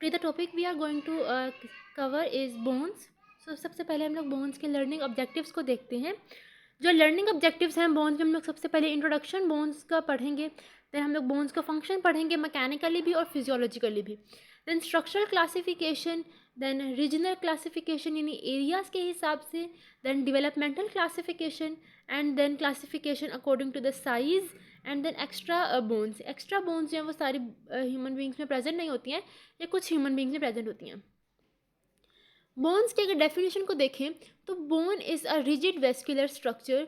Today the topic we are going to cover is bones. So सबसे पहले हम लोग बोन्स के लर्निंग ऑब्जेक्टिव्स को देखते हैं। जो लर्निंग ऑब्जेक्टिव्स हैं बोन्स के, हम लोग सबसे पहले इंट्रोडक्शन बोन्स का पढ़ेंगे, देन हम लोग बोन्स का फंक्शन पढ़ेंगे मैकेनिकली भी और फिजियोलॉजिकली भी, then structural classification, then regional classification यानी एरियाज़ के हिसाब से, then developmental classification and then classification according to the size and then extra bones जो हैं वो सारी ह्यूमन बींग्स में प्रेजेंट नहीं होती हैं, ये कुछ ह्यूमन बींग्स में प्रेजेंट होती हैं। बोन्स की अगर डेफिनेशन को देखें तो bone is a rigid vascular structure,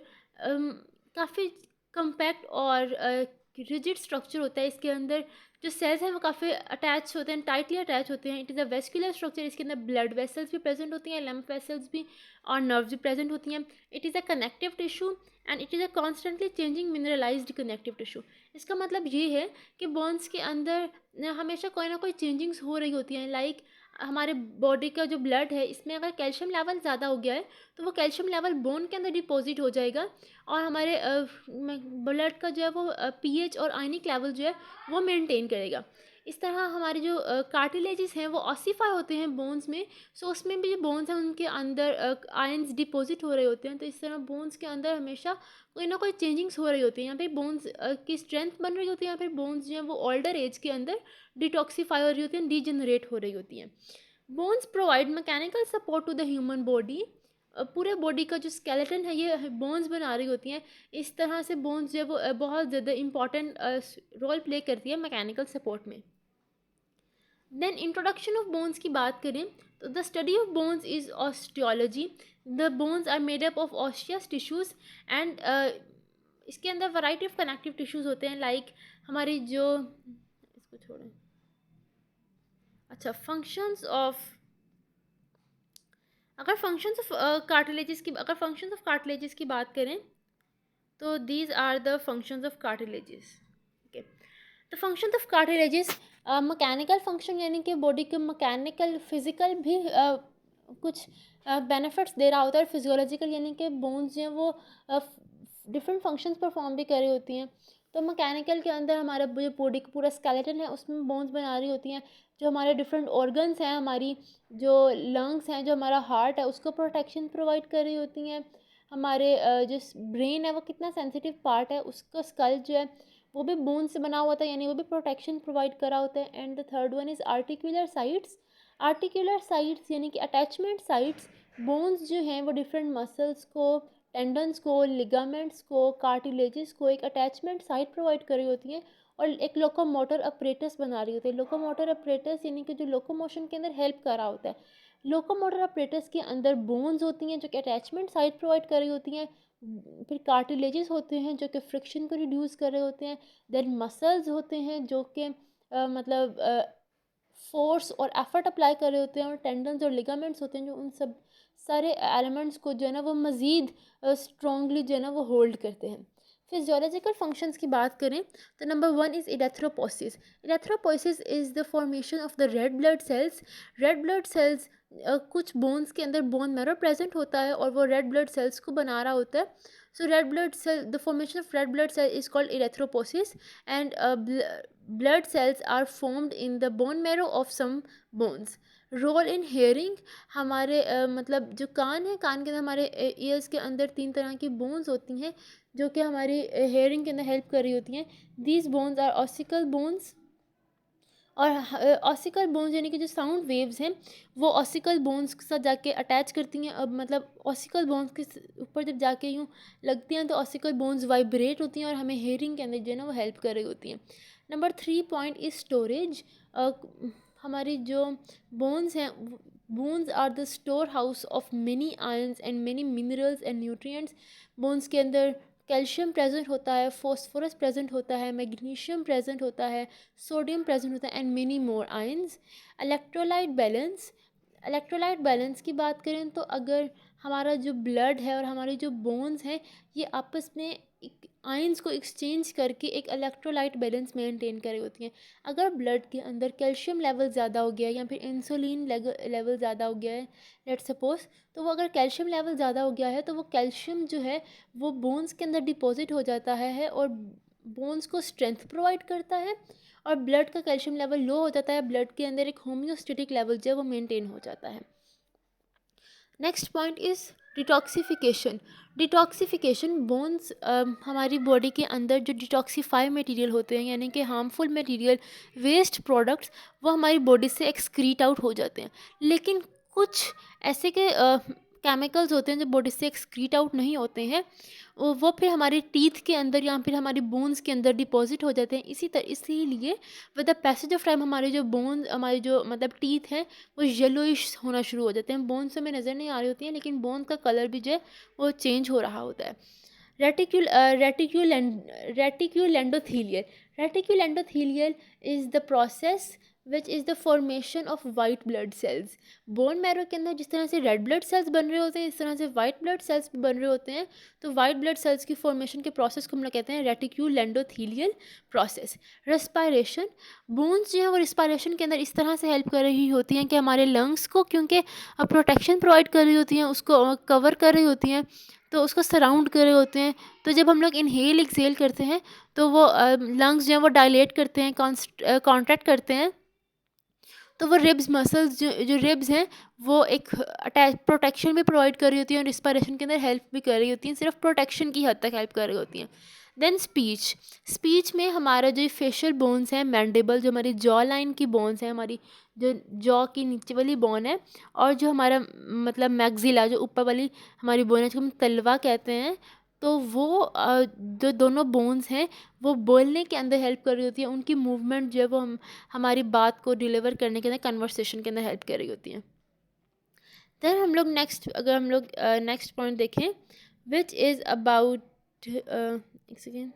काफ़ी कम्पैक्ट और रिजिड स्ट्रक्चर होता है। इसके अंदर जो सेल्स हैं वो काफ़ी अटैच होते हैं, टाइटली अटैच होते हैं। It is a vascular structure, इसके अंदर ब्लड वेसल्स भी प्रेजेंट होती हैं, लम्फ वेसल्स भी और नर्व्स भी प्रेजेंट होती हैं। It is a connective tissue and it is a constantly changing mineralized connective tissue. इसका मतलब ये है कि बोन्स के अंदर हमेशा कोई ना कोई चेंजिंग्स हो रही होती हैं। लाइक हमारे बॉडी का जो ब्लड है इसमें अगर कैल्शियम लेवल ज़्यादा हो गया है तो वो कैल्शियम लेवल बोन के अंदर डिपॉजिट हो जाएगा और हमारे ब्लड का जो है वो पीएच और आयनिक लेवल जो है वो मेंटेन करेगा। इस तरह हमारे जो कार्टिलेजेस हैं वो ऑसिफाई होते हैं बोन्स में। सो उसमें भी जो बोन्स हैं उनके अंदर आयंस डिपॉजिट हो रहे होते हैं। तो इस तरह बोन्स के अंदर हमेशा कोई ना कोई चेंजिंग्स हो रही होती हैं। यहाँ पे बोन्स की स्ट्रेंथ बन रही होती है, यहाँ पे बोन्स जो हैं वो ओल्डर एज के अंदर डिटॉक्सीफाई हो रही होती हैं, डीजनरेट हो रही होती हैं। Bones provide mechanical support to the human body. पूरे बॉडी का जो स्केलेटन है ये बोन्स बना रही होती हैं। इस तरह से बोन्स जो है वो बहुत ज़्यादा इंपॉर्टेंट रोल प्ले करती है मैकेनिकल सपोर्ट में। देन इंट्रोडक्शन ऑफ बोन्स की बात करें तो the study of bones is osteology. The bones are made up of ऑस्टियस टिश्यूज़ एंड इसके अंदर वैरायटी ऑफ कनेक्टिव टिश्यूज़ होते हैं। लाइक हमारी जो इसको छोड़ें, अच्छा फंक्शंस ऑफ, अगर फंक्शंस ऑफ कार्टिलेजेस की बात करें तो these are the functions of cartilages. Okay, the functions of cartilages, mechanical function यानी कि बॉडी के मैकेनिकल फिजिकल भी कुछ बेनिफिट्स दे रहा होता है। फिजियोलॉजिकल यानी कि बोन्स जो हैं वो डिफरेंट फंक्शंस परफॉर्म भी कर रही होती हैं। तो मैकेनिकल के अंदर हमारा जो बॉडी का पूरा स्केलेटन है उसमें बोन्स बना रही होती हैं। जो हमारे डिफरेंट ऑर्गन्स हैं, हमारी जो लंग्स हैं, जो हमारा हार्ट है उसको प्रोटेक्शन प्रोवाइड कर रही होती हैं। हमारे जो ब्रेन है वो कितना सेंसिटिव पार्ट है, उसका स्कल जो है वो भी बोन से बना हुआ था, यानी वो भी प्रोटेक्शन प्रोवाइड करा होता है। And the third one is articular sites. Articular sites यानी कि अटैचमेंट साइट्स। बोन्स जो हैं वो डिफरेंट मसल्स को, टेंडन्स को, लिगामेंट्स को, कार्टिलेजेस को एक अटैचमेंट साइट प्रोवाइड कर रही होती हैं और एक लोकोमोटर अपरेटस बना रही होती है। लोकोमोटर अपरेटस यानी कि जो लोकोमोशन के अंदर हेल्प कर रहा होता है। लोकोमोटर अपरेटस के अंदर बोन्स होती हैं जो कि अटैचमेंट साइट प्रोवाइड कर रही होती हैं। फिर कार्टिलेजेस होते हैं जो कि फ्रिक्शन को रिड्यूस कर रहे होते हैं। देन मसल्स होते हैं जो कि मतलब फोर्स और एफर्ट अप्लाई कर रहे होते हैं। और टेंडन्स और लिगामेंट्स होते हैं जो उन सब सारे एलिमेंट्स को जो है ना वो मज़ीद स्ट्रॉन्गली जो है ना वो होल्ड करते हैं। फिजियोलॉजिकल फंक्शंस की बात करें तो number one is erythropoiesis. Erythropoiesis is the formation of the red blood cells. Red blood cells कुछ बोन्स के अंदर बोन मैरो प्रेजेंट होता है और वो रेड ब्लड सेल्स को बना रहा होता है। So red blood cell, the formation of red blood cell is called erythropoiesis and blood cells are formed in the bone marrow of some bones. Role in hearing, हमारे मतलब जो कान है, कान के अंदर हमारे ईयर्स के अंदर 3 तरह की बोन्स होती हैं जो कि हमारी हेयरिंग के अंदर हेल्प कर रही होती हैं। These bones are ossicle bones. और ऑसिकल बोन्स यानी कि जो साउंड वेव्स हैं वो ऑसिकल बोन्स के साथ जाके अटैच करती हैं। अब मतलब ऑसिकल बोन्स के ऊपर जब जाके यूँ लगती हैं तो ऑसिकल बोन्स वाइब्रेट होती हैं और हमें हेयरिंग के अंदर जो है ना वो हेल्प कर रही होती हैं। Number 3 point is storage. हमारी जो बोन्स हैं, bones are the store house of many ions and many minerals and nutrients. Bones के अंदर कैल्शियम प्रेजेंट होता है, फॉस्फोरस प्रेजेंट होता है, मैग्नीशियम प्रेजेंट होता है, सोडियम प्रेजेंट होता है and many more ions. Electrolyte balance. Electrolyte balance की बात करें तो अगर हमारा जो ब्लड है और हमारी जो बोन्स हैं ये आपस में आयंस को एक्सचेंज करके एक इलेक्ट्रोलाइट बैलेंस मेंटेन कर रही होती हैं। अगर ब्लड के अंदर कैल्शियम लेवल ज़्यादा हो गया है या फिर इंसुलिन लेवल ज़्यादा हो गया है, लेट्स सपोज, तो वो अगर कैल्शियम लेवल ज़्यादा हो गया है तो वो कैल्शियम जो है वो बोन्स के अंदर डिपॉजिट हो जाता है और बोन्स को स्ट्रेंथ प्रोवाइड करता है, और ब्लड का कैल्शियम लेवल लो हो जाता है, ब्लड के अंदर एक होम्योस्टेटिक लेवल जो है वो मेंटेन हो जाता है। Next point is detoxification. Detoxification bones हमारी बॉडी के अंदर जो डिटॉक्सीफाई मटेरियल होते हैं, यानी कि हार्मफुल मटेरियल, वेस्ट प्रोडक्ट्स, वो हमारी बॉडी से एक्सक्रीट आउट हो जाते हैं। लेकिन कुछ ऐसे के केमिकल्स होते हैं जो बॉडी से एक्सक्रीट आउट नहीं होते हैं, वो फिर हमारे टीथ के अंदर या फिर हमारी बोन्स के अंदर डिपॉजिट हो जाते हैं। इसीलिए with the passage of time हमारे जो बोन, हमारे जो मतलब टीथ हैं, वो येलोइश होना शुरू हो जाते हैं। बोन्स हमें नज़र नहीं आ रही होती हैं, लेकिन बोन का कलर भी जो है वो चेंज हो रहा होता है। Reticuloendothelial. Reticuloendothelial is the process which is the formation of white blood cells. Bone marrow के अंदर जिस तरह से रेड ब्लड सेल्स बन रहे होते हैं, इस तरह से वाइट ब्लड सेल्स भी बन रहे होते हैं। तो वाइट ब्लड सेल्स की फॉर्मेशन के प्रोसेस को हम लोग कहते हैं रेटिक्यूलेंडोथीलियल प्रोसेस। रेस्पायरेशन। बोन्स जो है वो रिस्पायरेशन के अंदर इस तरह से हेल्प कर रही होती हैं कि हमारे लंग्स को, क्योंकि प्रोटेक्शन प्रोवाइड कर रही होती हैं, उसको कवर कर रही होती हैं, तो उसको सराउंड कर रहे होते हैं। तो जब हम लोग इनहेल एक्सेल करते हैं तो वो लंग्स जो हैं वो डायलेट करते हैं, कॉन्ट्रैक्ट करते हैं। तो वो रिब्स मसल्स जो रिब्स हैं वो एक प्रोटेक्शन भी प्रोवाइड कर रही होती हैं और रिस्पायरेशन के अंदर हेल्प भी कर रही होती हैं, सिर्फ प्रोटेक्शन की हद तक हेल्प कर रही होती हैं। देन स्पीच में हमारा जो फेशियल बोन्स हैं, मैंडिबल, जो हमारी जॉ लाइन की बोन्स हैं, हमारी जो जॉ की नीचे वाली बोन है, और जो हमारा मतलब मैग्जिला, जो ऊपर वाली हमारी बोन है, जिसको हम तलवा कहते हैं, तो वो जो दोनों बोन्स हैं वो बोलने के अंदर हेल्प कर रही होती है। उनकी मूवमेंट जो है वो हमारी बात को डिलीवर करने के अंदर, कन्वर्सेशन के अंदर हेल्प कर रही होती हैं। देन हम लोग नेक्स्ट पॉइंट देखें, विच इज़ अबाउट एक second.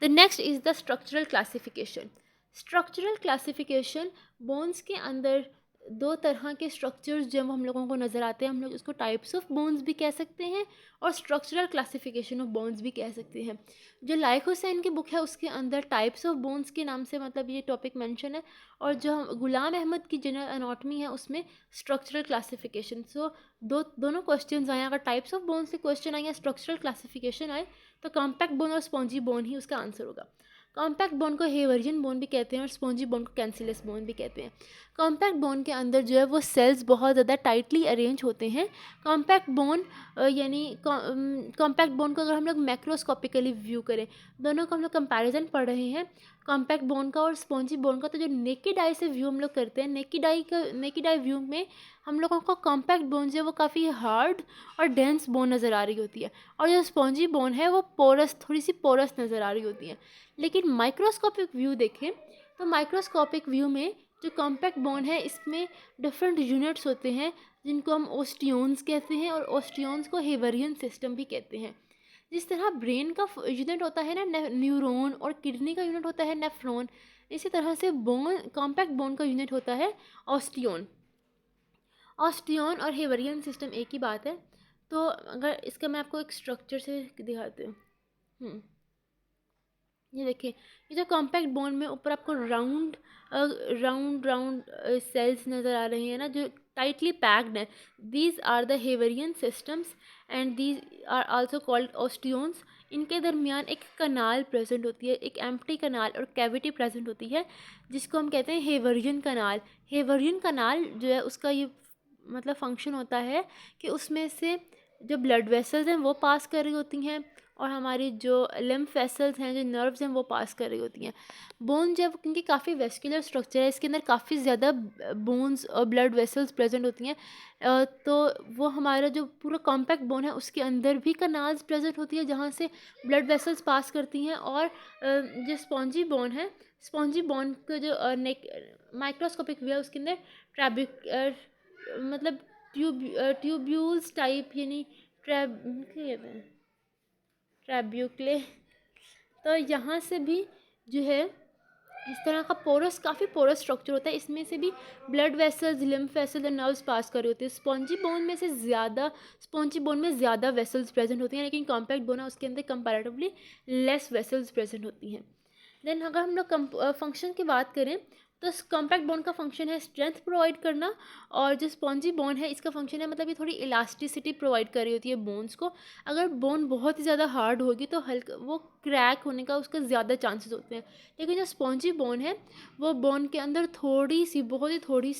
The next is the structural classification. Structural classification, bones के अंदर दो तरह के स्ट्रक्चर्स जब हम लोगों को नज़र आते हैं, हम लोग इसको टाइप्स ऑफ बोन्स भी कह सकते हैं और स्ट्रक्चरल क्लासिफिकेशन ऑफ बोन्स भी कह सकते हैं। जो लाइक हुसैन की बुक है उसके अंदर टाइप्स ऑफ बोन्स के नाम से मतलब ये टॉपिक मेंशन है, और जो गुलाम अहमद की जनरल एनाटॉमी है उसमें स्ट्रक्चरल क्लासिफिकेशन। सो दोनों क्वेश्चन आए, अगर टाइप्स ऑफ बोन्स से क्वेश्चन आए या स्ट्रक्चरल क्लासिफिकेशन आए, तो कॉम्पैक्ट बोन और स्पॉन्जी बोन ही उसका आंसर होगा। कॉम्पैक्ट बोन को हेवरियन बोन भी कहते हैं और स्पॉन्जी बोन को कैंसिलस बोन भी कहते हैं। कॉम्पैक्ट बोन के अंदर जो है वो सेल्स बहुत ज़्यादा टाइटली अरेंज होते हैं। कॉम्पैक्ट बोन यानी कॉम्पैक्ट बोन को अगर हम लोग मैक्रोस्कोपिकली व्यू करें, दोनों का हम लोग कंपैरिजन पढ़ रहे हैं, कॉम्पैक्ट बोन का और स्पॉन्जी बोन का, तो जो नेकेड आई से व्यू हम लोग करते हैं, नेकेड आई व्यू में हम लोगों को कॉम्पैक्ट बोन जो है वो काफ़ी हार्ड और डेंस बोन नज़र आ रही होती है, और जो स्पॉन्जी बोन है वो थोड़ी सी पोरस नज़र आ रही होती है। लेकिन माइक्रोस्कोपिक व्यू देखें तो माइक्रोस्कोपिक व्यू में जो कॉम्पैक्ट बोन है इसमें डिफरेंट यूनिट्स होते हैं, जिनको हम ओस्टियोन्स कहते हैं, और ओस्टियोन्स को हेवरियन सिस्टम भी कहते हैं। जिस तरह ब्रेन का यूनिट होता है ना न्यूरॉन, और किडनी का यूनिट होता है नेफ्रॉन, इसी तरह से कॉम्पैक्ट बोन का यूनिट होता है ऑस्टियोन। ऑस्टियोन और हेवरियन सिस्टम एक ही बात है। तो अगर इसका मैं आपको एक स्ट्रक्चर से दिखाती हूँ, ये देखिए, ये जो कॉम्पैक्ट बोन में ऊपर आपको राउंड राउंड सेल्स नज़र आ रही हैं ना, जो टाइटली पैक्ड हैं, these are the Haversian systems and these are also called osteons. इनके दरमियान एक कनाल प्रेजेंट होती है, एक एम्प्टी कनाल और कैविटी प्रेजेंट होती है, जिसको हम कहते हैं हेवरियन कनाल। हेवरियन कनाल जो है उसका ये मतलब फंक्शन होता है कि उसमें से जो ब्लड वेसल्स हैं वो पास कर रही होती हैं, और हमारी जो लिम्फ वेसल्स हैं, जो नर्व्स हैं, वो पास कर रही होती हैं। बोन जब, क्योंकि काफ़ी वेस्कुलर स्ट्रक्चर है, इसके अंदर काफ़ी ज़्यादा बोन्स और ब्लड वेसल्स प्रेजेंट होती हैं, तो वो हमारा जो पूरा कॉम्पैक्ट बोन है उसके अंदर भी कनाल्स प्रेजेंट होती है जहाँ से ब्लड वेसल्स पास करती हैं। और जो स्पॉन्जी बोन है, स्पॉन्जी बोन का जो माइक्रोस्कोपिक व्यू है उसके अंदर मतलब ट्यूब्यूल्स टाइप, यानी क्या कहते हैं, ट्रैब्यूक्ले, तो यहाँ से भी जो है इस तरह का काफ़ी पोरस स्ट्रक्चर होता है, इसमें से भी ब्लड वेसल्स, लिम्फ वेसल्स और नर्व्स पास कर रही होती है। स्पॉन्जी बोन में ज़्यादा वेसल्स प्रेजेंट होती हैं, लेकिन कॉम्पैक्ट बोन है उसके अंदर कंपैरेटिवली लेस वेसल्स प्रेजेंट होती हैं। देन अगर हम लोग फंक्शन की बात करें तो कॉम्पैक्ट बोन का फंक्शन है स्ट्रेंथ प्रोवाइड करना, और जो स्पॉन्जी बोन है इसका फंक्शन है मतलब ये थोड़ी इलास्टिसिटी प्रोवाइड कर रही होती है बोन्स को। अगर बोन बहुत ही ज़्यादा हार्ड होगी तो हल्का वो क्रैक होने का उसका ज़्यादा चांसेस होते हैं, लेकिन जो स्पॉन्जी बोन है वो बोन के अंदर थोड़ी सी बहुत ही थोड़ी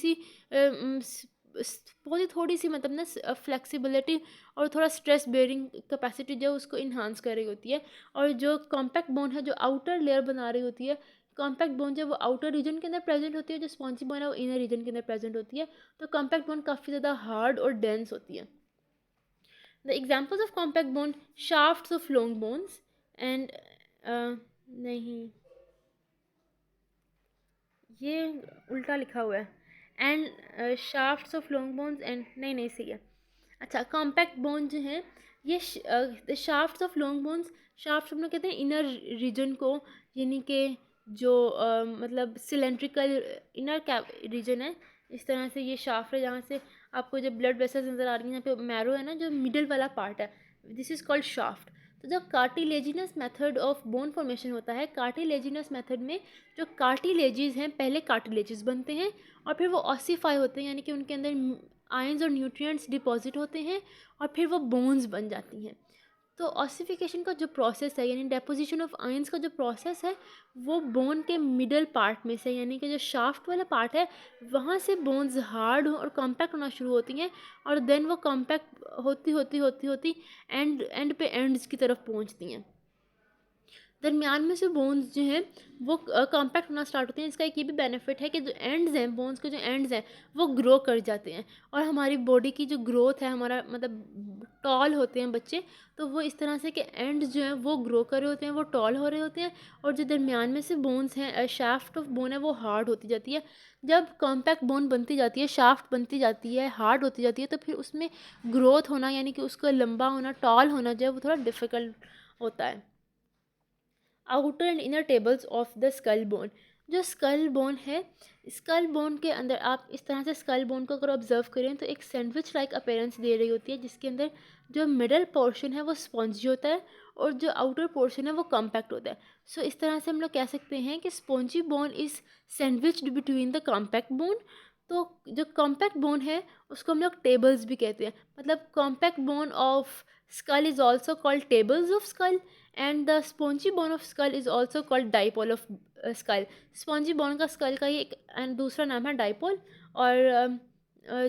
सी मतलब ना फ्लेक्सिबिलिटी और थोड़ा स्ट्रेस बेयरिंग कैपेसिटी जो उसको इन्हांस कर रही होती है। और जो कॉम्पैक्ट बोन है जो आउटर लेयर बना रही होती है, कॉम्पैक्ट बोन जो वो आउटर रीजन के अंदर प्रेजेंट होती है, जो स्पॉन्जी बोन है वो इनर रीजन के अंदर प्रेजेंट होती है। तो कॉम्पैक्ट बोन काफ़ी ज़्यादा हार्ड और डेंस होती है। The examples of compact bone, shafts of long bones and नहीं, ये उल्टा लिखा हुआ है, and shafts of long bones and नहीं सही है। अच्छा, कॉम्पैक्ट बोन जो है ये shafts of long bones, shaft हम लोग कहते हैं इनर रीजन को, यानी कि जो मतलब सिलेंड्रिकल इनर कैप रीजन है, इस तरह से ये शाफ्ट है जहाँ से आपको जब ब्लड वेसल्स नज़र आ रही हैं, यहाँ पे मैरो है ना जो मिडल वाला पार्ट है, दिस इज़ कॉल्ड शाफ्ट। तो जब cartilaginous method of bone formation होता है, कार्टिलेजिनस मेथड में जो कार्टिलेजेस हैं पहले कार्टिलेजेस बनते हैं और फिर वो ऑसिफाई होते हैं, यानी कि उनके अंदर आयंस और न्यूट्रिएंट्स डिपॉजिट होते हैं और फिर वो बोन्स बन जाती हैं। तो ऑसिफिकेशन का जो प्रोसेस है यानी डेपोजिशन ऑफ आयंस का जो प्रोसेस है वो बोन के मिडल पार्ट में से, यानी कि जो शाफ्ट वाला पार्ट है वहाँ से बोन्स हार्ड और कॉम्पैक्ट होना शुरू होती हैं, और देन वो कॉम्पैक्ट होती एंड पे एंड्स की तरफ पहुँचती हैं। दरमियान में से बोन्स जो हैं वो कॉम्पैक्ट होना स्टार्ट होते हैं। इसका एक ये भी बेनिफिट है कि जो एंड्स हैं बोन्स के जो एंड्स हैं वो ग्रो कर जाते हैं, और हमारी बॉडी की जो ग्रोथ है, हमारा मतलब टॉल होते हैं बच्चे, तो वो इस तरह से कि एंड्स जो हैं वो ग्रो कर रहे होते हैं, वो टॉल हो रहे होते हैं, और जो दरमियान में से बोन्स हैं शाफ्ट ऑफ बोन है वो हार्ड होती जाती है। जब कॉम्पैक्ट बोन बनती जाती है, शाफ्ट बनती जाती है, हार्ड होती जाती है, तो फिर उसमें ग्रोथ होना यानी कि उसका लंबा होना, टॉल होना जो है वो थोड़ा डिफ़िकल्ट होता है। Outer and inner tables of the skull bone, जो स्कल बोन है, स्कल बोन के अंदर आप इस तरह से स्कल बोन को अगर ऑब्जर्व करें तो एक सैंडविच लाइक अपीयरेंस दे रही होती है, जिसके अंदर जो मिडल पोर्शन है वो स्पॉन्जी होता है और जो आउटर पोर्शन है वो कॉम्पैक्ट होता है। सो इस तरह से हम लोग कह सकते हैं कि spongy bone is sandwiched between the compact bone. तो जो कॉम्पैक्ट बोन है उसको हम लोग टेबल्स भी कहते हैं, मतलब compact bone of skull is also called tables of skull, and the spongy bone of skull is also called dipole of skull। spongy bone का skull का ही एक and दूसरा नाम है dipole, और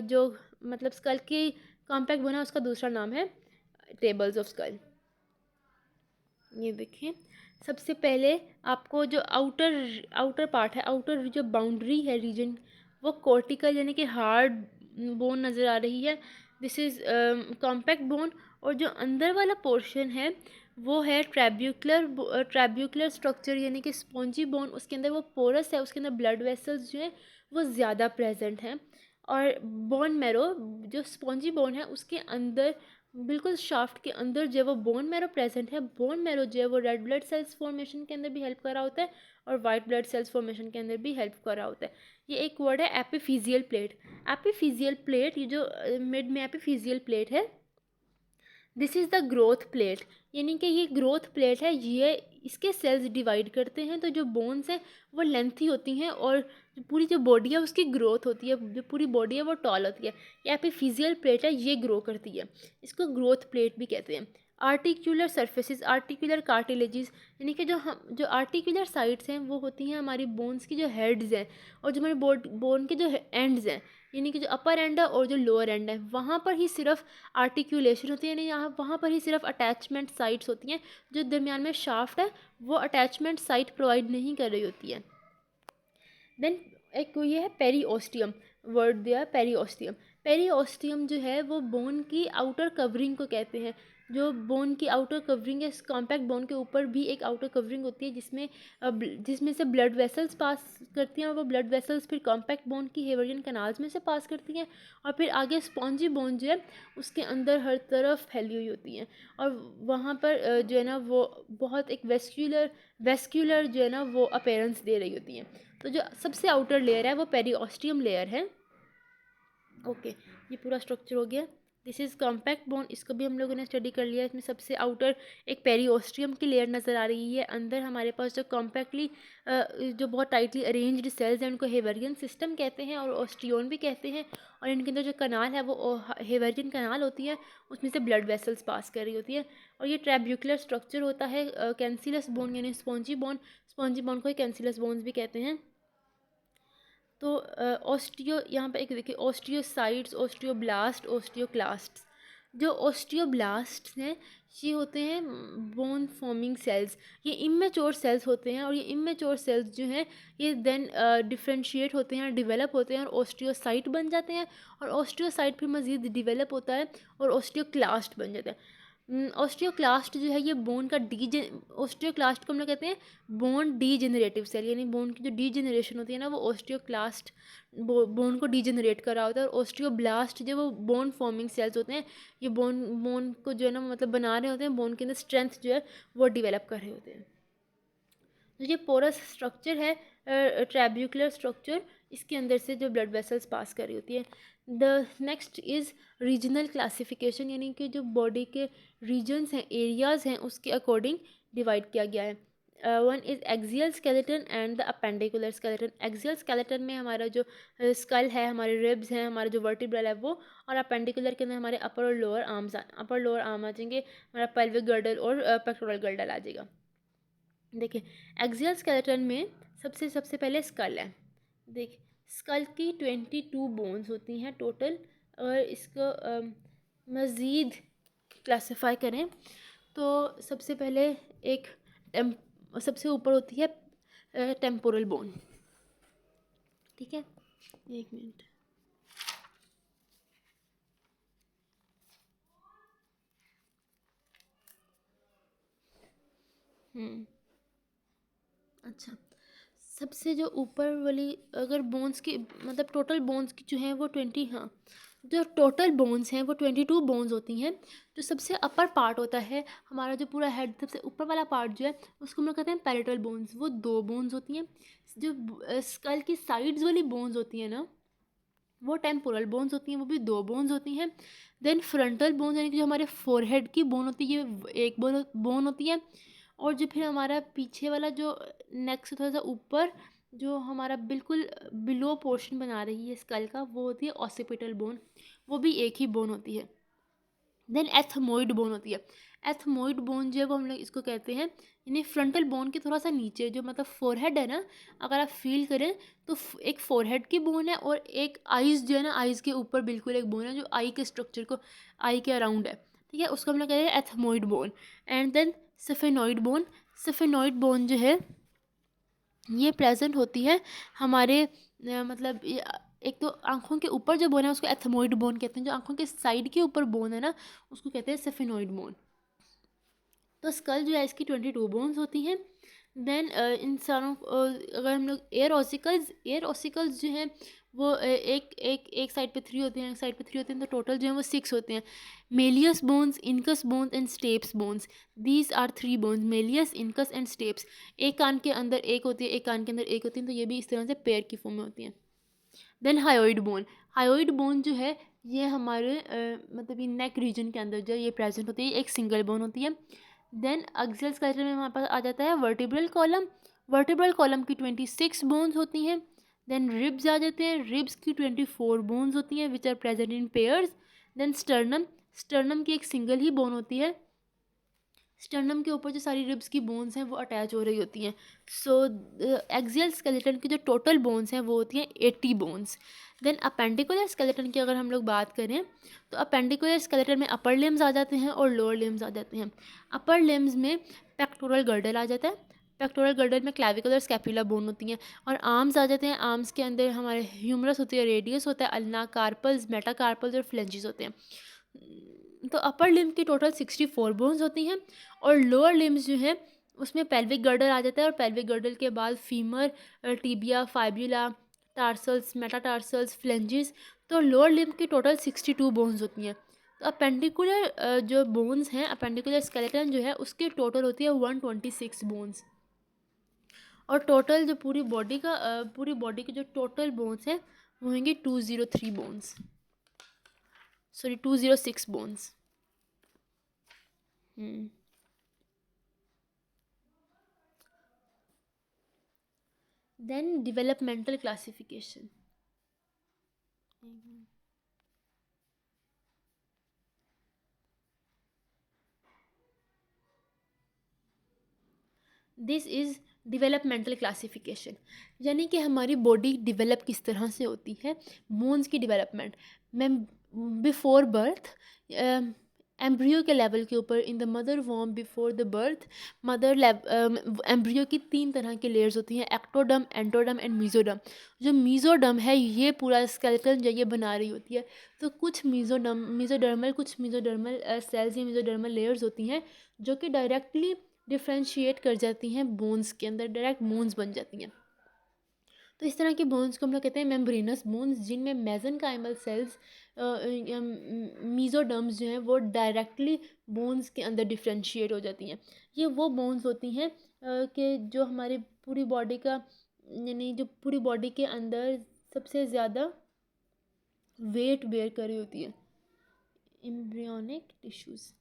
जो मतलब skull की compact bone है उसका दूसरा नाम है tables of skull। ये देखें, सबसे पहले आपको जो आउटर पार्ट है, आउटर जो बाउंड्री है रीजन, वो कॉर्टिकल यानी कि हार्ड बोन नज़र आ रही है, दिस इज़ कॉम्पैक्ट बोन। और जो अंदर वाला पोर्शन है वो है ट्रैब्यूकुलर स्ट्रक्चर यानी कि स्पॉन्जी बोन, उसके अंदर वो पोरस है, उसके अंदर ब्लड वेसल्स जो है वो ज़्यादा प्रेजेंट हैं। और बोन मैरो, जो स्पॉन्जी बोन है उसके अंदर बिल्कुल शाफ्ट के अंदर जो है वो बोन मैरो प्रेजेंट है। बोन मैरो जो है वो रेड ब्लड सेल्स फॉर्मेशन के अंदर भी हेल्प कर रहा होता है और वाइट ब्लड सेल्स फॉर्मेशन के अंदर भी हेल्प कर रहा होता है। ये एक वर्ड है एपिफिजियल प्लेट। एपिफिजियल प्लेट, ये जो मिड में एपिफिजियल प्लेट है, this is the growth plate, यानी कि ये ग्रोथ प्लेट है, ये इसके सेल्स डिवाइड करते हैं। तो जो बोन्स हैं वो लेंथी होती हैं और पूरी जो बॉडी है उसकी ग्रोथ होती है, जो पूरी बॉडी है वो टॉल होती है। ये एपिफिजियल प्लेट है, ये ग्रो करती है, इसको ग्रोथ प्लेट भी कहते हैं। आर्टिकुलर सर्फेसिस, आर्टिकुलर कार्टिलेजेस, यानी कि जो आर्टिकुलर साइड्स हैं वो होती हैं हमारी बोन्स की जो हेड्स हैं, और जो हमारे बोन के जो एंड्स हैं, यानी कि जो अपर एंड है और जो लोअर एंड है वहाँ पर ही सिर्फ आर्टिकुलेशन होती है, यानी यहाँ वहाँ पर ही सिर्फ अटैचमेंट साइट्स होती हैं। जो दरमियान में शाफ्ट है वो अटैचमेंट साइट प्रोवाइड नहीं कर रही होती है। देन एक ये है पेरीओस्टियम, वर्ड दिया पेरीओस्टियम। पेरीओस्टियम जो है वो बोन की आउटर कवरिंग को कहते हैं। जो बोन की आउटर कवरिंग है, कॉम्पैक्ट बोन के ऊपर भी एक आउटर कवरिंग होती है जिसमें से ब्लड वेसल्स पास करती हैं, और वो ब्लड वेसल्स फिर कॉम्पैक्ट बोन की हेवरियन कैनाल्स में से पास करती हैं, और फिर आगे स्पॉन्जी बोन जो है उसके अंदर हर तरफ फैली हुई होती हैं, और वहाँ पर जो है ना वो बहुत एक वेस्क्यूलर जो है ना वो अपीयरेंस दे रही होती हैं। तो जो सबसे आउटर लेयर है वो पेरीओस्टियम लेयर है। ओके, ये पूरा स्ट्रक्चर हो गया। दिस इज़ कॉम्पैक्ट बोन, इसको भी हम लोगों ने स्टडी कर लिया। इसमें सबसे आउटर एक पेरीओस्टियम की लेयर नज़र आ रही है, अंदर हमारे पास जो कॉम्पैक्टली जो बहुत टाइटली अरेंज्ड सेल्स हैं उनको हेवरियन सिस्टम कहते हैं और ओस्टियोन भी कहते हैं। और इनके अंदर जो कनाल है वो हेवरियन कनाल होती है, उसमें से ब्लड वेसल्स पास कर रही होती है। और ये ट्रैब्यूकुलर स्ट्रक्चर होता है कैंसिलस बोन यानी स्पॉन्जी बोन को ही कैंसिलस बोन्स भी कहते हैं। तो ऑस्टियो यहाँ पे एक देखिए, ऑस्टियोसाइट्स, ऑस्टियोब्लास्ट, ऑस्टियोक्लास्ट। जो ऑस्टियोब्लास्ट हैं ये होते हैं बोन फॉर्मिंग सेल्स। ये इमेच्योर सेल्स होते हैं और ये इमेच्योर सेल्स जो हैं ये देन डिफ्रेंशिएट होते हैं, डेवलप होते हैं और ऑस्टियोसाइट बन जाते हैं। और ऑस्टियोसाइट फिर मज़ीद डेवलप होता है और ऑस्टियोक्लास्ट बन जाता है। ऑस्टियोक्लास्ट जो है ये बोन का ऑस्टियोक्लास्ट को हम लोग कहते हैं बोन डीजेनरेटिव सेल, यानी बोन की जो डीजेनरेशन होती है ना वो ऑस्टियोक्लास्ट बोन को डीजेनरेट कर रहा होता है। और ऑस्टियोब्लास्ट जो वो बोन फॉर्मिंग सेल्स होते हैं, ये बोन को जो है ना मतलब बना रहे होते हैं, बोन के अंदर स्ट्रेंथ जो है वो डेवलप कर रहे होते हैं। तो ये पोरस स्ट्रक्चर है, ट्रैब्यूकुलर स्ट्रक्चर, इसके अंदर से जो ब्लड वेसल्स पास कर रही होती है। The next is regional classification, यानी कि जो बॉडी के रीजन्स हैं, एरियाज़ हैं, उसके अकॉर्डिंग डिवाइड किया गया है। One is axial skeleton and the appendicular skeleton. Axial skeleton में हमारा जो स्कल है, हमारे रिब्स हैं, हमारा जो वर्टिब्रल है वो, और अपेंडिकुलर के अंदर हमारे अपर और लोअर आर्म आ जाएंगे, हमारा पेल्विक गर्डल और पेक्टोरल गर्डल आ जाएगा। देखिए एक्सियल स्केलेटन में सबसे पहले स्कल है। देखिए स्कल की 22 बोन्स होती हैं टोटल। और इसको मज़ीद क्लासिफाई करें तो सबसे पहले एक सबसे ऊपर होती है टेम्पोरल बोन। ठीक है, एक मिनट। अच्छा, सबसे जो ऊपर वाली अगर बोन्स की मतलब टोटल बोन्स की जो है वो 20, हाँ, जो टोटल बोन्स हैं वो 22 बोन्स होती हैं। जो सबसे अपर पार्ट होता है हमारा, जो पूरा हेड सबसे ऊपर वाला पार्ट जो है उसको हम लोग कहते हैं पैरेटल बोन्स, वो 2 बोन्स होती हैं। जो स्कल की साइड्स वाली बोन्स होती हैं ना वो टेम्पोरल बोन्स होती हैं, वो भी 2 बोन्स होती हैं। देन फ्रंटल बोन्स यानी कि जो हमारे फोरहेड की बोन होती है ये एक बोन होती है। और जो फिर हमारा पीछे वाला जो नेक से थोड़ा सा ऊपर जो हमारा बिल्कुल बिलो पोर्शन बना रही है स्कल का, वो होती है ऑसिपिटल बोन, वो भी एक ही बोन होती है। देन एथमोइड बोन होती है। एथमोइड बोन जो है वो हम लोग इसको कहते हैं, यानी फ्रंटल बोन के थोड़ा सा नीचे जो मतलब फोरहेड है ना, अगर आप फील करें तो एक फोरहेड की बोन है और एक आइज़ जो है ना, आइज़ के ऊपर बिल्कुल एक बोन है जो आई के स्ट्रक्चर को, आई के अराउंड है। ठीक है, उसको हम लोग कहते हैं ethmoid bone. And then sphenoid bone. Sphenoid bone जो है ये प्रेजेंट होती है हमारे मतलब एक तो आँखों के ऊपर जो बोन है उसको एथमोइड बोन कहते हैं, जो आँखों के साइड के ऊपर बोन है ना उसको कहते हैं सफेनॉइड बोन। तो स्कल जो है इसकी 22 बोन्स होती हैं। देन इंसानों अगर हम लोग एयर ऑसिकल्स जो हैं वो एक साइड पे 3 होते हैं, एक साइड पे 3 होते हैं, तो टोटल जो है वो 6 होते हैं। Malleus bones, incus bones and stapes bones, these are 3 bones, malleus, incus and stapes. एक कान के अंदर एक होती है, एक कान के अंदर एक होती है, तो ये भी इस तरह से पेयर की फॉर्म में होती हैं। देन हायोइड बोन जो है ये हमारे मतलब ये नेक रीजन के अंदर जो है ये प्रेजेंट होती है, एक सिंगल बोन होती है। देन एक्सियल स्केलेटन में हमारे पास आ जाता है वर्टिब्रल कॉलम की 26 बोन्स होती हैं। देन रिब्स आ जाते हैं, रिब्स की 24 बोन्स होती हैं which are present in pairs. Then sternum की एक सिंगल ही बोन होती है। स्टर्नम के ऊपर जो सारी रिब्स की बोन्स हैं वो अटैच हो रही होती हैं। सो एक्सियल स्केलेटन की जो टोटल बोन्स हैं वो होती हैं 80 बोन्स। देन अपेंडिकुलर स्केलेटन की अगर हम लोग बात करें तो अपेंडिकुलर स्केलेटन में अपर लिम्स आ जाते हैं और लोअर लिम्स आ जाते हैं। अपर लिम्स में पेक्टोरल गर्डल आ जाता है, पेक्टोरल गर्डल में क्लैविकुलर स्कैपुला बोन होती हैं। और आर्म्स आ जाते हैं, आर्म्स के अंदर हमारे ह्यूमरस होती है, रेडियस होता है, अल्ना कार्पल्स, मेटाकार्पल्स और फ्लेंजेस होते हैं। तो अपर लिम्ब की टोटल 64 बोन्स होती हैं। और लोअर लिम्स जो हैं उसमें पेल्विक गर्डल आ जाता है, और पेल्विक गर्डल के बाद femur, tibia, fibula, tarsals, metatarsals, phalanges. तो लोअर लिम्ब की टोटल 62 बोन्स होती हैं। तो अपेंडिकुलर जो बोन्स हैं, अपेंडिकुलर स्केलेटन जो है उसकी टोटल होती है 126 बोन्स। और टोटल जो पूरी बॉडी की जो टोटल बोन्स हैं वो होंगे 203 bones. Sorry 206 bones. Then developmental classification. This is developmental classification, यानी कि हमारी बॉडी डिवेलप किस तरह से होती है. बोन्स की डेवलपमेंट में बिफोर बर्थ एम्ब्रियो के लेवल के ऊपर इन द मदर वॉर्म before the birth mother embryo की 3 तरह की लेयर्स होती हैं, एक्टोडम, एंटोडम एंड मीजोडम. जो मीजोडम है ये पूरा स्केलेटन जो ये बना रही होती है. तो कुछ मीजोडर्मल सेल्स या मीजोडर्मल लेयर्स होती हैं जो कि डायरेक्टली डिफ्रेंशिएट कर जाती हैं बोन्स के अंदर, डायरेक्ट बोन्स बन जाती हैं. तो इस तरह के बोन्स को हम लोग कहते हैं मेम्ब्रेनस बोन्स, जिनमें मेसेनकाइमल सेल्स मीजोडर्म्स जो हैं वो डायरेक्टली बोन्स के अंदर डिफ्रेंशिएट हो जाती हैं. ये वो बोन्स होती हैं कि जो हमारी पूरी बॉडी का, यानी जो पूरी बॉडी के अंदर सबसे ज़्यादा वेट बेयर कर रही होती है. एम्ब्रियोनिक टिश्यूज़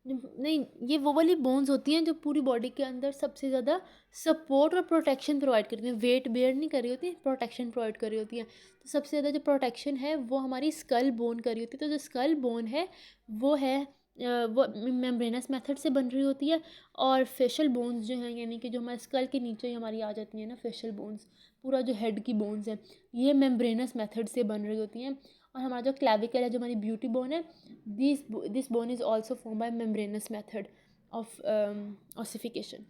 नहीं, ये वो वाली बोन्स होती हैं जो पूरी बॉडी के अंदर सबसे ज़्यादा सपोर्ट और प्रोटेक्शन प्रोवाइड करती हैं. वेट बेयर नहीं कर रही होती, प्रोटेक्शन प्रोवाइड कर रही होती हैं. तो सबसे ज़्यादा जो प्रोटेक्शन है वो हमारी स्कल बोन कर रही होती है. तो जो स्कल बोन है वो वो मेम्ब्रेनस मेथड से बन रही होती है. और फेशियल बोन्स जो हैं, यानी कि जो हमारे स्कल के नीचे ही हमारी आ जाती हैं ना फेशियल बोन्स, पूरा जो हेड की बोन्स हैं, ये मेम्ब्रेनस मेथड से बन रही होती हैं. और हमारा जो क्लेविकल है, जो हमारी ब्यूटी बोन है, this bone is also form by membranes method of ossification.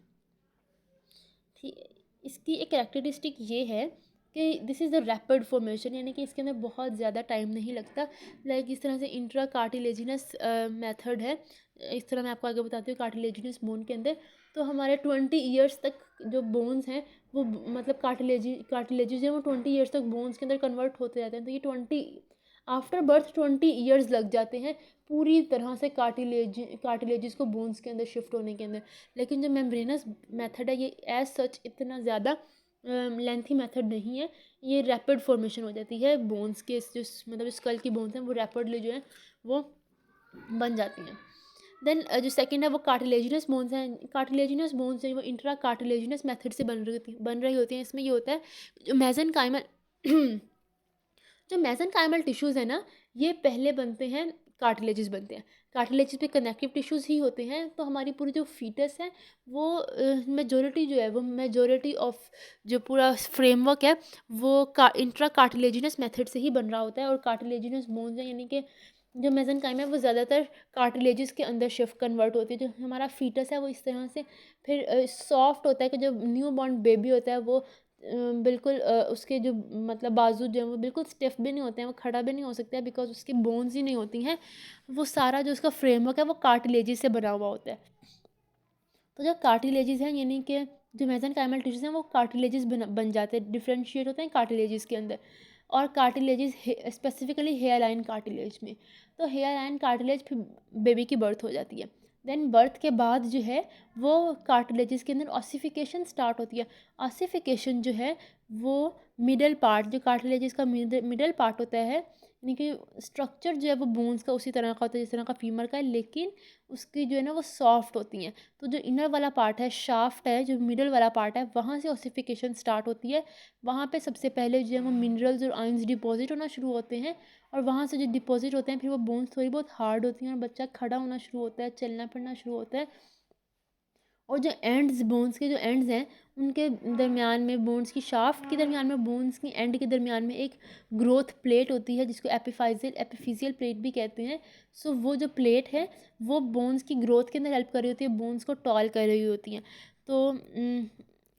इसकी एक कैरेक्टरिस्टिक ये है कि this is the rapid formation, यानी कि इसके अंदर बहुत ज़्यादा टाइम नहीं लगता. लाइक इस तरह से इंट्रा कार्टिलेजिनस मेथड है. इस तरह मैं आपको आगे बताती हूँ. कार्टिलेजिनस बोन के अंदर तो हमारे 20 ईयर्स तक जो बोन्स हैं वो मतलब कार्टिलेजेस हैं वो 20 ईयर्स तक बोन्स के अंदर कन्वर्ट होते रहते हैं. तो ये 20 आफ्टर बर्थ 20 ईयर्स लग जाते हैं पूरी तरह से कार्टिलेजेस को बोन्स के अंदर शिफ्ट होने के अंदर. लेकिन जो मेम्ब्रेनस मेथड है ये एज सच इतना ज़्यादा लेंथी मेथड नहीं है. ये रैपिड फॉर्मेशन हो जाती है बोन्स के, जो मतलब स्कल की बोन्स हैं वो रैपिडली जो है वो बन जाती हैं. देन जो सेकंड है वो कार्टिलेजिनस बोन्स हैं. कार्टिलेजिनस बोन्स हैं वो इंट्रा कार्टिलेजिनस मेथड से बन रही होती हैं. इसमें ये होता है जो मेसेनकाइमल जो मेसेनकाइमल टिश्यूज़ है ना, ये पहले बनते हैं, कार्टिलेजेस बनते हैं. कार्टिलेजेस पे कनेक्टिव टिश्यूज़ ही होते हैं. तो हमारी पूरी जो फीटस है वो मेजॉरिटी जो है वो मेजॉरिटी ऑफ जो पूरा फ्रेमवर्क है वो इंट्रा कार्टिलेजिनस मेथड से ही बन रहा होता है. और कार्टिलेजिनस बोन्स हैं, यानी कि जो मेसेनकाइम है वो ज़्यादातर कार्टिलेजेस के अंदर शिफ्ट कन्वर्ट होती है. जो हमारा फीटस है वो इस तरह से फिर सॉफ्ट होता है कि जो न्यू बॉर्न बेबी होता है वो बिल्कुल उसके जो मतलब बाजू जो हैं वो बिल्कुल स्टिफ भी नहीं होते हैं, वो खड़ा भी नहीं हो सकता है, बिकॉज उसकी बोन्स ही नहीं होती हैं. वो सारा जो उसका फ्रेमवर्क है वो कार्टिलेजेस से बना हुआ होता है. तो जो कार्टिलेजेस हैं, यानी कि जो मेसेनकाइमल टिश्यूज़ हैं वो कार्टिलेजेस बन जाते हैं, डिफ्रेंशिएट होते हैं कार्टिलेजेस के अंदर. और cartilages specifically hair line cartilage में. तो हेयर लाइन कार्टिलेज फिर बेबी की बर्थ हो जाती है. देन बर्थ के बाद जो है वो कार्टिलेजेस के अंदर ऑसिफिकेशन स्टार्ट होती है. ऑसिफिकेशन जो है वो मिडल पार्ट, जो कार्टिलेजेस का मिडल पार्ट होता है, यानी कि स्ट्रक्चर जो है वो बोन्स का उसी तरह का होता है जिस तरह का फीमर का है, लेकिन उसकी जो है ना वो सॉफ्ट होती हैं. तो जो इनर वाला पार्ट है, शाफ्ट है, जो मिडल वाला पार्ट है, वहाँ से ऑसिफिकेशन स्टार्ट होती है. वहाँ पे सबसे पहले जो है वो मिनरल्स और आयंस डिपॉजिट होना शुरू होते हैं. और वहाँ से जो डिपॉजिट होते हैं फिर वो बोन्स थोड़ी बहुत हार्ड होती हैं और बच्चा खड़ा होना शुरू होता है, चलना फिरना शुरू होता है. और जो एंड्स, बोन्स के जो एंड्स हैं उनके दरमियान में, बोन्स की शाफ्ट के दरमियान में, बोन्स की एंड के दरमियान में एक ग्रोथ प्लेट होती है जिसको एपिफिजियल प्लेट भी कहते हैं. सो वो जो प्लेट है वो बोन्स की ग्रोथ के अंदर हेल्प कर रही होती है, बोन्स को टॉल कर रही होती हैं. तो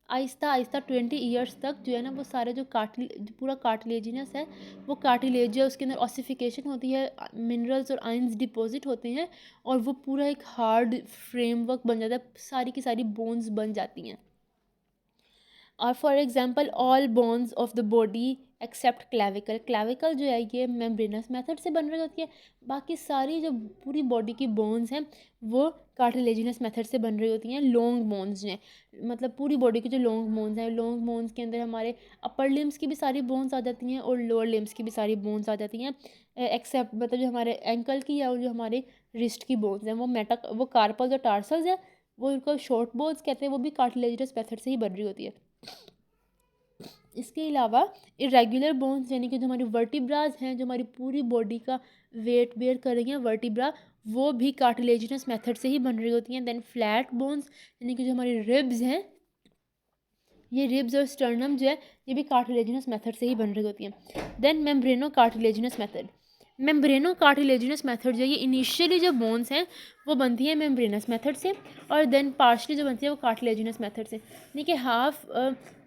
आहिस्ता आहिस्ता 20 ईयर्स तक जो है ना वो सारे जो पूरा कार्टिलेजिनस है वो कार्टिलेज है, उसके अंदर ऑसिफिकेशन होती है, मिनरल्स और आयंस डिपॉजिट होते हैं और वो पूरा एक हार्ड फ्रेमवर्क बन जाता है, सारी की सारी बोन्स बन जाती हैं. और for example all bones of the body except clavicle, clavicle जो है ये मेम्ब्रेनस मेथड से बन रही होती है, बाकी सारी जो पूरी बॉडी की बोन्स हैं वो कार्टिलेजिनस मेथड से बन रही होती हैं। लॉन्ग बोन्स जो हैं, मतलब पूरी बॉडी की जो लॉन्ग बोन्स हैं, लॉन्ग बोन्स के अंदर हमारे अपर लिम्स की भी सारी बोन्स आ जाती हैं और लोअर लिम्स की भी सारी बोन्स आ जाती हैं, एक्सेप्ट मतलब जो हमारे एंकल की या जो हमारे रिस्ट की बोन्स हैं वो कार्पल्स और टार्सल्स है, वो उनको शॉर्ट बोन्स कहते हैं, वो भी कार्टिलेजिनस मेथड से ही बन रही होती है। इसके अलावा इरेगुलर बोन्स यानी कि जो हमारी वर्टिब्राज हैं, जो हमारी पूरी बॉडी का वेट बेयर कर रही हैं वर्टिब्रा, वो भी कार्टिलेजिनस मेथड से ही बन रही होती हैं। देन फ्लैट बोन्स यानी कि जो हमारी रिब्स हैं, ये रिब्स और स्टर्नम जो है ये भी कार्टिलेजिनस मेथड से ही बन रही होती हैं। Then membrano cartilaginous method, membrano cartilaginous method जो है ये इनिशियली जो बोन्स हैं वो बनती है मेम्ब्रेनस मेथड से, और देन पार्शली जो बनती है वो कार्टिलेजिनस मेथड से, यानी कि हाफ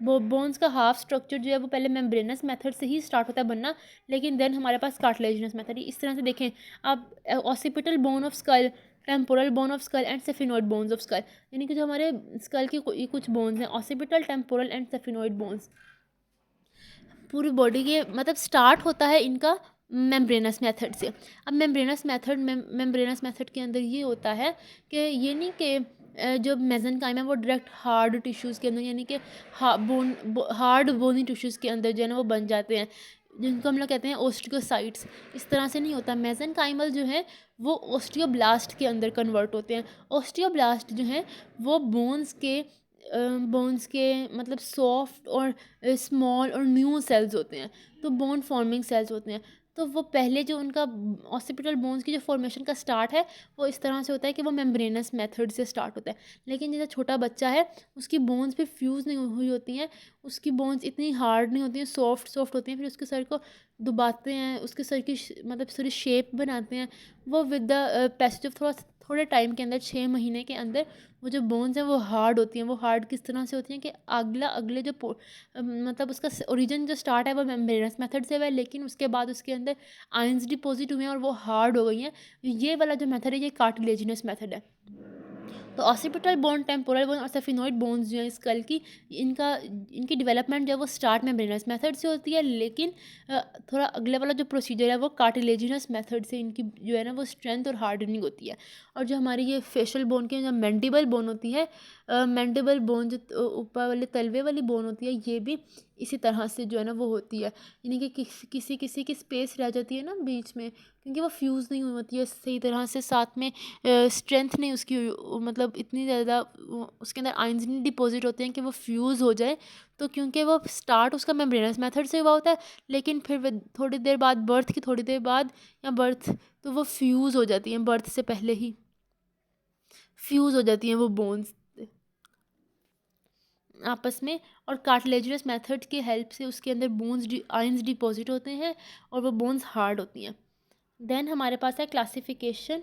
बोन्स का हाफ स्ट्रक्चर जो है वो पहले मेम्ब्रेनस मेथड से ही स्टार्ट होता है बनना, लेकिन देन हमारे पास कार्टिलेजिनस मेथड। इस तरह से देखें आप, occipital bone of skull, temporal bone of skull and sphenoid bones of skull, यानी कि जो हमारे स्कल की कुछ बोन्स हैं, occipital, temporal and sphenoid bones, पूरी बॉडी के मतलब स्टार्ट होता है इनका मेम्ब्रेनस मेथड से। अब मेम्ब्रेनस मेथड के अंदर ये होता है कि ये नहीं कि जो मेसेनकाइम है वो डायरेक्ट हार्ड टिश्यूज़ के अंदर यानी कि हार्ड बोनी टिश्यूज़ के अंदर जो है ना वो बन जाते हैं, जिनको हम लोग कहते हैं ओस्टियोसाइट्स। इस तरह से नहीं होता, मेसेनकाइमल जो है वो ओस्टियोब्लास्ट के अंदर कन्वर्ट होते हैं। ओस्टियोब्लास्ट जो है वो बोन्स के मतलब सॉफ्ट और स्मॉल और न्यू सेल्स होते हैं, तो बोन फॉर्मिंग सेल्स होते हैं। तो वो पहले जो उनका ऑसिपिटल बोन्स की जो फॉर्मेशन का स्टार्ट है वो इस तरह से होता है कि वो मेम्ब्रेनस मेथड से स्टार्ट होता है, लेकिन जैसे छोटा बच्चा है उसकी बोन्स भी फ्यूज़ नहीं हुई होती हैं, उसकी बोन्स इतनी हार्ड नहीं होती हैं, सॉफ्ट सॉफ्ट होती हैं, फिर उसके सर को दबाते हैं, उसके सर की मतलब सारी शेप बनाते हैं। वो विद द पैसेज ऑफ थोड़े टाइम के अंदर 6 महीने के अंदर वो जो बोन्स हैं वो हार्ड होती हैं। वो हार्ड किस तरह से होती हैं कि अगले जो मतलब उसका ओरिजिन जो स्टार्ट है वो मेम्ब्रेनस मेथड से हुआ है, लेकिन उसके बाद उसके अंदर आयंस डिपॉजिट हुए हैं और वो हार्ड हो गई हैं। ये वाला जो मेथड है ये कार्टिलेजिनस मेथड है। तो ऑसिपिटल बोन, टेम्पोरल बोन और सेफिनोइड बोन्स जो है स्कल की, इनकी डेवलपमेंट जो है वो स्टार्ट मेम्ब्रेनस मेथड से होती है, लेकिन थोड़ा अगले वाला जो प्रोसीजर है वो कार्टिलेजिनस मेथड से इनकी जो है ना वो स्ट्रेंथ और हार्डनिंग होती है। और जो हमारी ये फेशियल बोन की जो मैंडिबल बोन होती है, मैंडिबल बोन जो ऊपर वाले तलवे वाली बोन होती है, ये भी इसी तरह से जो है ना वो होती है, यानी कि किसी किसी की स्पेस रह जाती है ना बीच में, क्योंकि वो फ्यूज़ नहीं हुई होती है सही तरह से, साथ में स्ट्रेंथ नहीं उसकी मतलब इतनी ज़्यादा उसके अंदर आयंस नहीं डिपॉजिट होते हैं कि वो फ्यूज़ हो जाए। तो क्योंकि वो स्टार्ट उसका मेम्ब्रेनस मेथड से हुआ होता है, लेकिन फिर वो थोड़ी देर बाद, बर्थ की थोड़ी देर बाद या बर्थ, तो वो फ्यूज़ हो जाती हैं, बर्थ से पहले ही फ्यूज़ हो जाती हैं वो बोन्स आपस में, और कार्टिलेजिनस मेथड की हेल्प से उसके अंदर आयंस डिपॉजिट होते हैं और वो बोन्स हार्ड होती हैं। देन हमारे पास है क्लासिफिकेशन